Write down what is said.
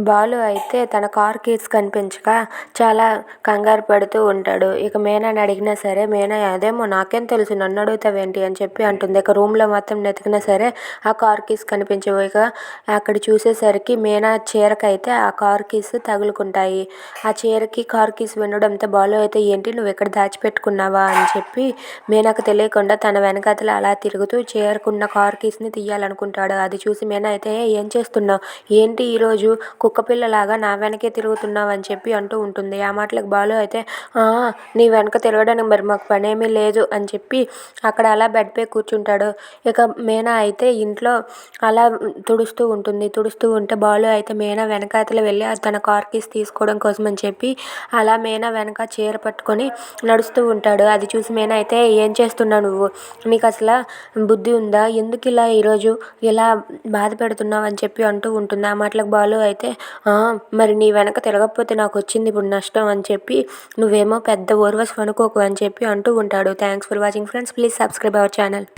బాలు అయితే తన car keys కనిపించక చాలా కంగారు పడుతూ ఉంటాడు. ఇక మీనాని అడిగినా సరే మీనా అదేమో నాకేం తెలుసు, నన్ను అడుగుతావేంటి అని చెప్పి అంటుంది. ఇక రూమ్లో మొత్తం వెతికినా సరే ఆ కార్ కీస్ కనిపించవు. ఇక అక్కడ చూసేసరికి మీనా చీరకైతే ఆ కార్ కీస్ తగులుకుంటాయి. ఆ చీరకి కార్ కీస్ వినడంతో బాలు అయితే ఏంటి నువ్వు ఇక్కడ దాచిపెట్టుకున్నావా అని చెప్పి మీనాకు తెలియకుండా తన వెనకాతల అలా తిరుగుతూ చీరకున్న కార్ కీస్ని తీయాలనుకుంటాడు. అది చూసి మీనా అయితే ఏం చేస్తున్నావు, ఏంటి ఈరోజు కుక్కపిల్లలాగా నా వెనకే తిరుగుతున్నావు అని చెప్పి అంటూ ఉంటుంది. ఆ మాటలకు బాలు అయితే నీ వెనక తిరగడానికి మరి మాకు పనేమీ లేదు అని చెప్పి అక్కడ అలా బెడ్పై కూర్చుంటాడు. ఇక మీనా అయితే ఇంట్లో అలా తుడుస్తూ ఉంటుంది. తుడుస్తూ ఉంటే బాలు అయితే మీనా వెనకాతల వెళ్ళి తన కార్ కీస్ తీసుకోవడం కోసం అని చెప్పి అలా మీనా వెనక చీర పట్టుకొని నడుస్తూ ఉంటాడు. అది చూసి మీనా అయితే ఏం చేస్తున్నావు నువ్వు, నీకు అసలు బుద్ధి ఉందా, ఎందుకు ఇలా ఈరోజు ఇలా బాధ పెడుతున్నావు అని చెప్పి అంటూ ఉంటుంది. ఆ మాటలకు బాలు అయితే మరి నీ వెనక తిరగకపోతే నాకు వచ్చింది ఇప్పుడు నష్టం అని చెప్పి నువ్వేమో పెద్ద ఓర్వశి అనుకోకు అని చెప్పి అంటూ ఉంటాడు. Thanks for watching friends, please subscribe our channel.